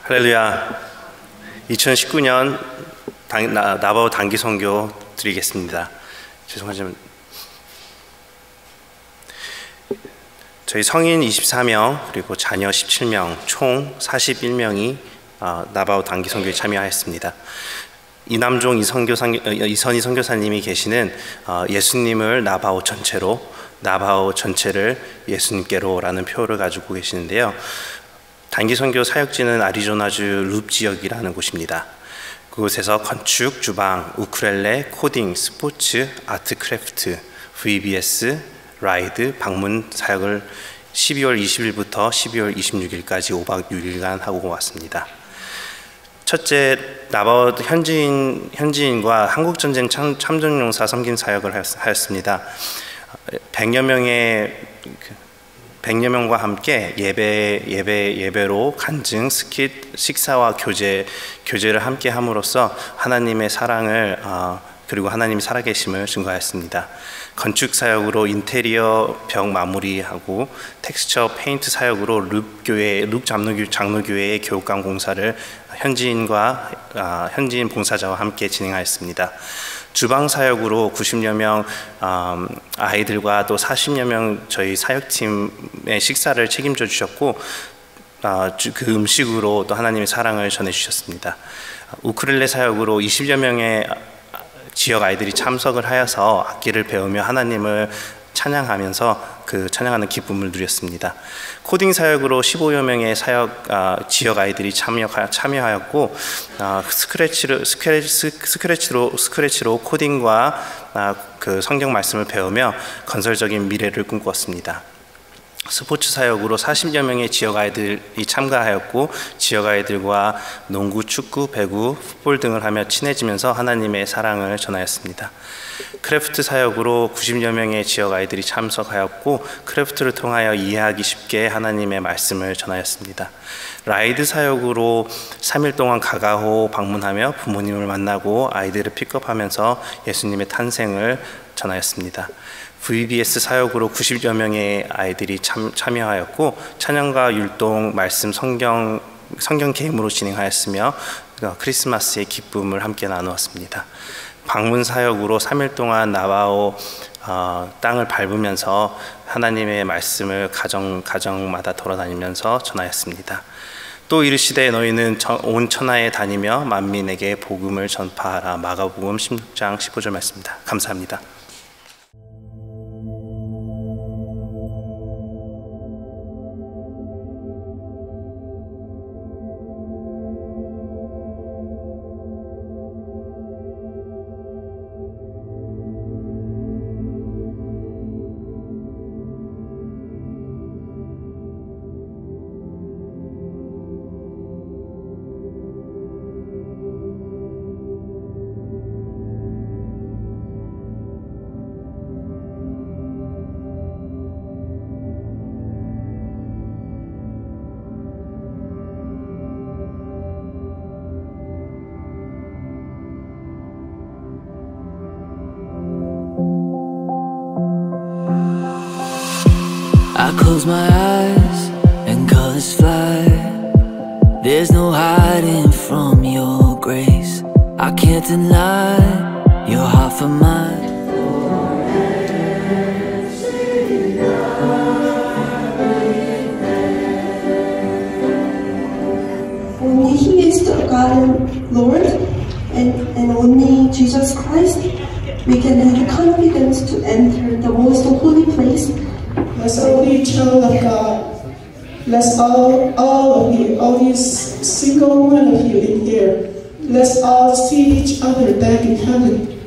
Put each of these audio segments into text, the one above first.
할렐루야. 2019년 나바오 단기 선교 드리겠습니다. 죄송하지만 저희 성인 24명 그리고 자녀 17명 총 41명이 나바오 단기 선교에 참여하였습니다. 이남종 이선희 선교사님이 계시는 예수님을 나바오 전체를 예수님께로라는 표를 가지고 계시는데요. 단기 선교 사역지는 아리조나주 룹 지역이라는 곳입니다. 그곳에서 건축, 주방, 우쿨렐레, 코딩, 스포츠, 아트 크래프트, VBS, 라이드, 방문 사역을 12월 20일부터 12월 26일까지 5박 6일간 하고 왔습니다. 첫째, 나바오 현지인과 한국전쟁 참전용사 섬김 사역을 하였습니다. 100여 명과 함께 예배로 간증, 스킷, 식사와 교제를 함께 함으로써 하나님의 사랑을 그리고 하나님이 살아계심을 증거하였습니다. 건축 사역으로 인테리어 벽 마무리하고 텍스처 페인트 사역으로 룹 장로교회의 교육감 공사를 현지인 봉사자와 함께 진행하였습니다. 주방 사역으로 90여 명 아이들과 또 40여 명 저희 사역팀의 식사를 책임져 주셨고 그 음식으로 또 하나님의 사랑을 전해 주셨습니다. 우쿨렐레 사역으로 20여 명의 지역 아이들이 참석을 하여서 악기를 배우며 하나님을 찬양하면서 그 찬양하는 기쁨을 누렸습니다. 코딩 사역으로 15여 명의 지역 아이들이 참여하였고 스크래치로 코딩과 그 성경 말씀을 배우며 건설적인 미래를 꿈꾸었습니다. 스포츠 사역으로 40여 명의 지역 아이들이 참가하였고 지역 아이들과 농구, 축구, 배구, 풋볼 등을 하며 친해지면서 하나님의 사랑을 전하였습니다. 크래프트 사역으로 90여 명의 지역 아이들이 참석하였고 크래프트를 통하여 이해하기 쉽게 하나님의 말씀을 전하였습니다. 라이드 사역으로 3일 동안 가가호 방문하며 부모님을 만나고 아이들을 픽업하면서 예수님의 탄생을 전하였습니다. VBS 사역으로 90여 명의 아이들이 참여하였고 찬양과 율동, 말씀, 성경 게임으로 진행하였으며 크리스마스의 기쁨을 함께 나누었습니다. 방문 사역으로 3일 동안 나바오 땅을 밟으면서 하나님의 말씀을 가정마다 돌아다니면서 전하였습니다. 또 이르시되 너희는 온 천하에 다니며 만민에게 복음을 전파하라. 마가복음 16장 15절 말씀입니다. 감사합니다. I close my eyes and colors fly. There's no hiding from your grace. I can't deny your heart for mine. Only He is the God and Lord, and only Jesus Christ we can have confidence to enter the most holy place. Let's all be child of God. Let's all of you, all these single one of you in here, let's all see each other back in heaven.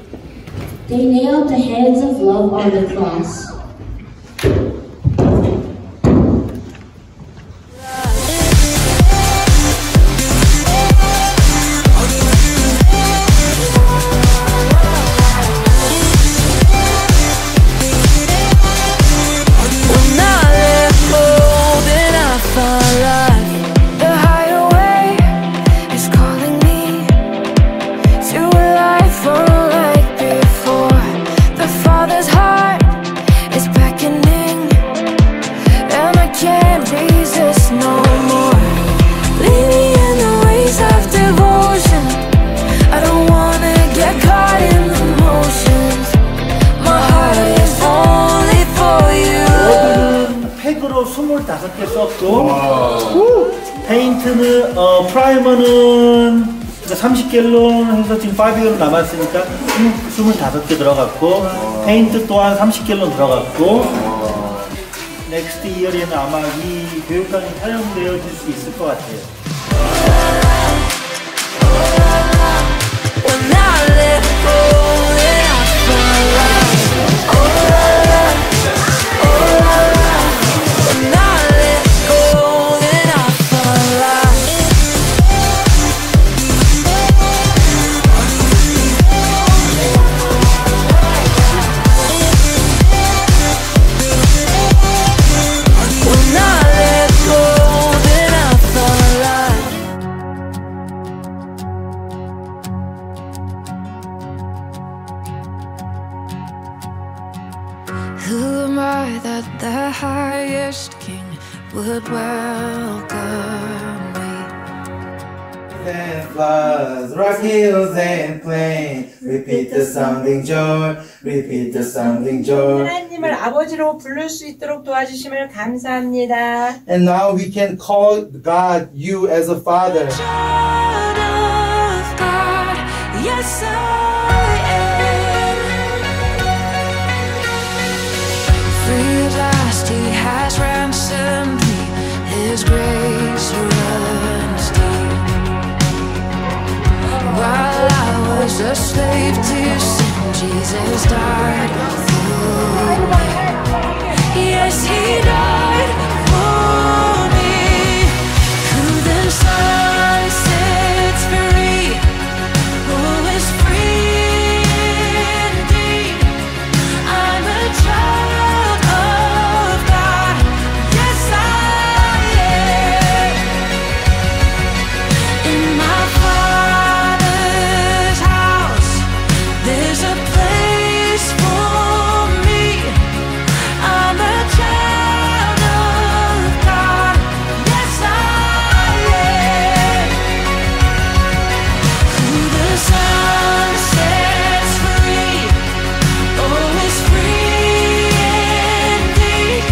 They nailed the hands of love on the cross. Like before, the Father's heart 5개 썼고, 페인트는 프라이머는 30갤론 해서 지금 5갤론 남았으니까 25개 들어갔고, 페인트 또한 30갤론 들어갔고, 넥스트 이어에는 아마 이 교육관이 사용되어질 수 있을 것 같아요. Who am I that the highest king would welcome me? And floods, rock hills and plains. Repeat the sounding joy. Repeat the sounding joy. 하나님을 아버지로 부를 수 있도록 도와주심을 감사합니다. And now we can call God you as a father. Child of God, yes I am. Free at last, He has ransomed me. His grace runs deep. While I was a slave to sin, Jesus died for me. Yes, He died for me. Who the Son sets free, who is free indeed. I'm a child of God. Yes, I am. In my Father's house, there's a place for me. I'm a child of God. Yes, I am. Who the Son sets free, oh, is free indeed.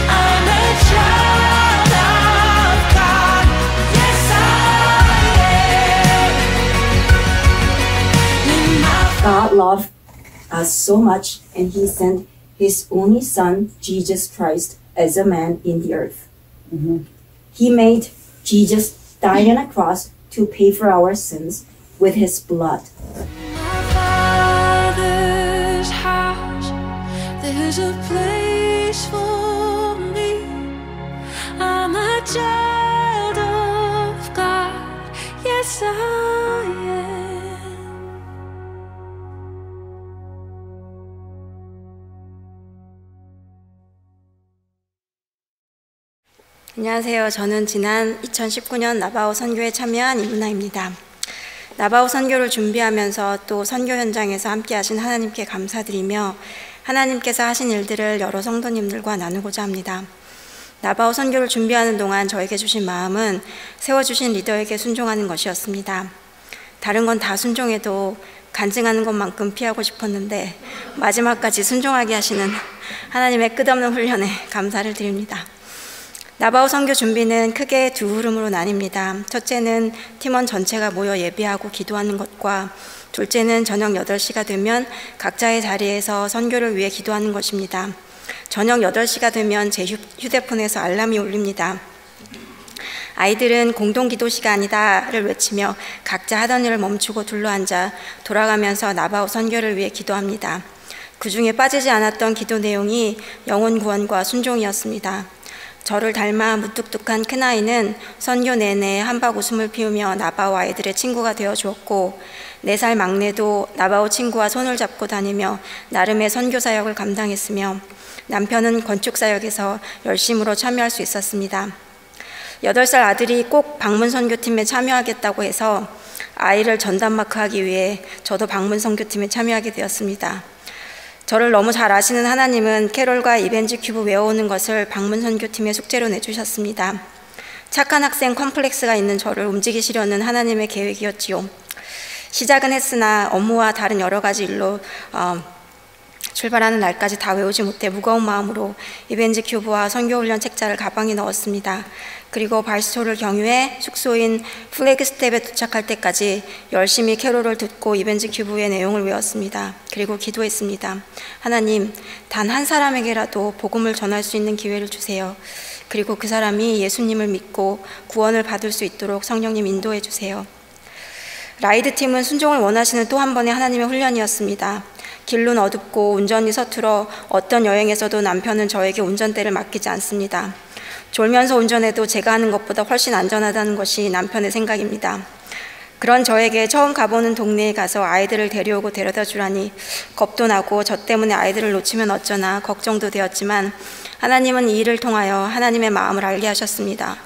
I'm a child of God. Yes, I am. In my God loved us so much, and He sent His only Son, Jesus Christ, as a man in the earth. He made Jesus die on a cross to pay for our sins with His blood. my Father's house, there's a place for me. I'm a child of God. Yes, I am. 안녕하세요. 저는 지난 2019년 나바오 선교에 참여한 이문아입니다. 나바오 선교를 준비하면서 또 선교 현장에서 함께 하신 하나님께 감사드리며 하나님께서 하신 일들을 여러 성도님들과 나누고자 합니다. 나바오 선교를 준비하는 동안 저에게 주신 마음은 세워주신 리더에게 순종하는 것이었습니다. 다른 건 다 순종해도 간증하는 것만큼 피하고 싶었는데 마지막까지 순종하게 하시는 하나님의 끝없는 훈련에 감사를 드립니다. 나바오 선교 준비는 크게 두 흐름으로 나뉩니다. 첫째는 팀원 전체가 모여 예배하고 기도하는 것과 둘째는 저녁 8시가 되면 각자의 자리에서 선교를 위해 기도하는 것입니다. 저녁 8시가 되면 제 휴대폰에서 알람이 울립니다. 아이들은 공동기도 시간이다를 외치며 각자 하던 일을 멈추고 둘러앉아 돌아가면서 나바오 선교를 위해 기도합니다. 그 중에 빠지지 않았던 기도 내용이 영혼 구원과 순종이었습니다. 저를 닮아 무뚝뚝한 큰아이는 선교 내내 한박 웃음을 피우며 나바오 아이들의 친구가 되어 주었고 4살 막내도 나바오 친구와 손을 잡고 다니며 나름의 선교 사역을 감당했으며 남편은 건축 사역에서 열심으로 참여할 수 있었습니다. 8살 아들이 꼭 방문 선교팀에 참여하겠다고 해서 아이를 전담 마크하기 위해 저도 방문 선교팀에 참여하게 되었습니다. 저를 너무 잘 아시는 하나님은 캐롤과 이벤지 큐브 외워오는 것을 방문 선교팀의 숙제로 내주셨습니다. 착한 학생 컴플렉스가 있는 저를 움직이시려는 하나님의 계획이었지요. 시작은 했으나 업무와 다른 여러 가지 일로 출발하는 날까지 다 외우지 못해 무거운 마음으로 이벤지 큐브와 선교훈련 책자를 가방에 넣었습니다. 그리고 발소를 경유해 숙소인 플래그스텝에 도착할 때까지 열심히 캐롤을 듣고 이벤지 큐브의 내용을 외웠습니다. 그리고 기도했습니다. 하나님, 단 한 사람에게라도 복음을 전할 수 있는 기회를 주세요. 그리고 그 사람이 예수님을 믿고 구원을 받을 수 있도록 성령님 인도해 주세요. 라이드팀은 순종을 원하시는 또 한 번의 하나님의 훈련이었습니다. 길은 어둡고 운전이 서툴어 어떤 여행에서도 남편은 저에게 운전대를 맡기지 않습니다. 졸면서 운전해도 제가 하는 것보다 훨씬 안전하다는 것이 남편의 생각입니다. 그런 저에게 처음 가보는 동네에 가서 아이들을 데려오고 데려다 주라니 겁도 나고 저 때문에 아이들을 놓치면 어쩌나 걱정도 되었지만 하나님은 이 일을 통하여 하나님의 마음을 알게 하셨습니다.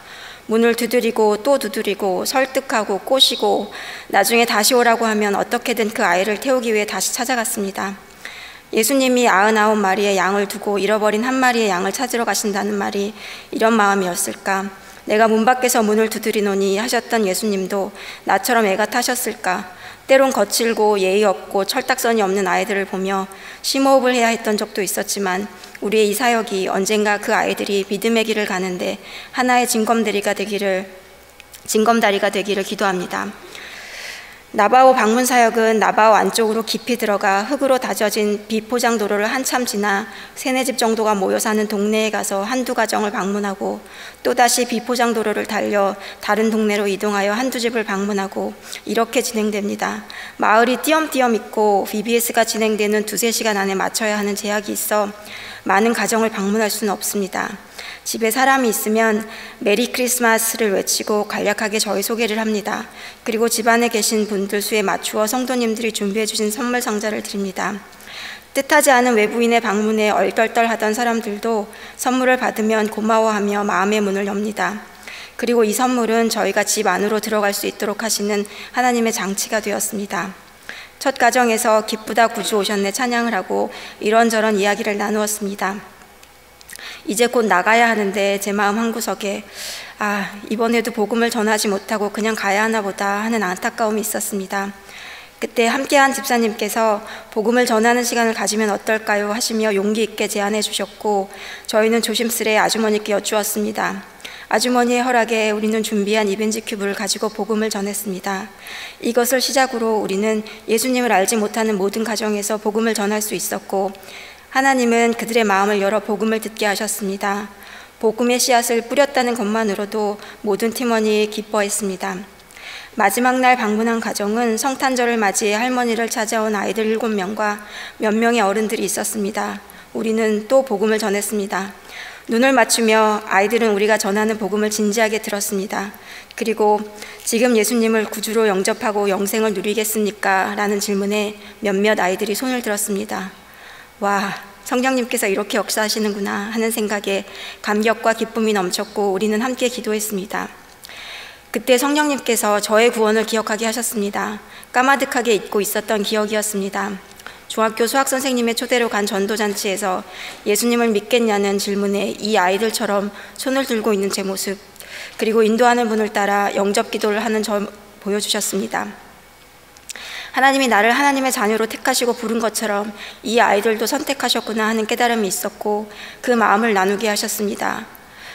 문을 두드리고 또 두드리고 설득하고 꼬시고 나중에 다시 오라고 하면 어떻게든 그 아이를 태우기 위해 다시 찾아갔습니다. 예수님이 99마리의 양을 두고 잃어버린 한 마리의 양을 찾으러 가신다는 말이 이런 마음이었을까? 내가 문 밖에서 문을 두드리노니 하셨던 예수님도 나처럼 애가 타셨을까? 때론 거칠고 예의 없고 철딱선이 없는 아이들을 보며 심호흡을 해야 했던 적도 있었지만 우리의 이 사역이 언젠가 그 아이들이 믿음의 길을 가는데 하나의 징검다리가 되기를 기도합니다. 나바오 방문 사역은 나바오 안쪽으로 깊이 들어가 흙으로 다져진 비포장 도로를 한참 지나 3-4집 정도가 모여 사는 동네에 가서 한두 가정을 방문하고 또다시 비포장 도로를 달려 다른 동네로 이동하여 한두 집을 방문하고 이렇게 진행됩니다. 마을이 띄엄띄엄 있고 BBS가 진행되는 2-3시간 안에 마쳐야 하는 제약이 있어 많은 가정을 방문할 수는 없습니다. 집에 사람이 있으면 메리 크리스마스를 외치고 간략하게 저희 소개를 합니다. 그리고 집안에 계신 분들 수에 맞추어 성도님들이 준비해 주신 선물 상자를 드립니다. 뜻하지 않은 외부인의 방문에 얼떨떨하던 사람들도 선물을 받으면 고마워하며 마음의 문을 엽니다. 그리고 이 선물은 저희가 집 안으로 들어갈 수 있도록 하시는 하나님의 장치가 되었습니다. 첫 가정에서 기쁘다 구주 오셨네 찬양을 하고 이런저런 이야기를 나누었습니다. 이제 곧 나가야 하는데 제 마음 한구석에 이번에도 복음을 전하지 못하고 그냥 가야 하나 보다 하는 안타까움이 있었습니다. 그때 함께한 집사님께서 복음을 전하는 시간을 가지면 어떨까요? 하시며 용기 있게 제안해 주셨고 저희는 조심스레 아주머니께 여쭈었습니다. 아주머니의 허락에 우리는 준비한 이벤지 큐브를 가지고 복음을 전했습니다. 이것을 시작으로 우리는 예수님을 알지 못하는 모든 가정에서 복음을 전할 수 있었고 하나님은 그들의 마음을 열어 복음을 듣게 하셨습니다. 복음의 씨앗을 뿌렸다는 것만으로도 모든 팀원이 기뻐했습니다. 마지막 날 방문한 가정은 성탄절을 맞이해 할머니를 찾아온 아이들 7명과 몇 명의 어른들이 있었습니다. 우리는 또 복음을 전했습니다. 눈을 맞추며 아이들은 우리가 전하는 복음을 진지하게 들었습니다. 그리고 지금 예수님을 구주로 영접하고 영생을 누리겠습니까? 라는 질문에 몇몇 아이들이 손을 들었습니다. 와, 성령님께서 이렇게 역사하시는구나 하는 생각에 감격과 기쁨이 넘쳤고 우리는 함께 기도했습니다. 그때 성령님께서 저의 구원을 기억하게 하셨습니다. 까마득하게 잊고 있었던 기억이었습니다. 중학교 수학선생님의 초대로 간 전도잔치에서 예수님을 믿겠냐는 질문에 이 아이들처럼 손을 들고 있는 제 모습, 그리고 인도하는 분을 따라 영접 기도를 하는 저 보여주셨습니다. 하나님이 나를 하나님의 자녀로 택하시고 부른 것처럼 이 아이들도 선택하셨구나 하는 깨달음이 있었고 그 마음을 나누게 하셨습니다.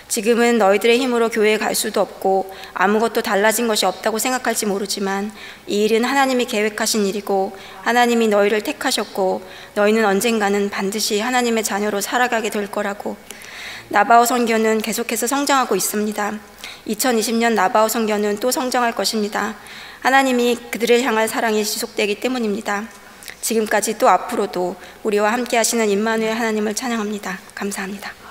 지금은 너희들의 힘으로 교회에 갈 수도 없고 아무것도 달라진 것이 없다고 생각할지 모르지만 이 일은 하나님이 계획하신 일이고 하나님이 너희를 택하셨고 너희는 언젠가는 반드시 하나님의 자녀로 살아가게 될 거라고. 나바오 선교는 계속해서 성장하고 있습니다. 2020년 나바오 선교는 또 성장할 것입니다. 하나님이 그들을 향할 사랑이 지속되기 때문입니다. 지금까지 또 앞으로도 우리와 함께 하시는 임마누엘 하나님을 찬양합니다. 감사합니다.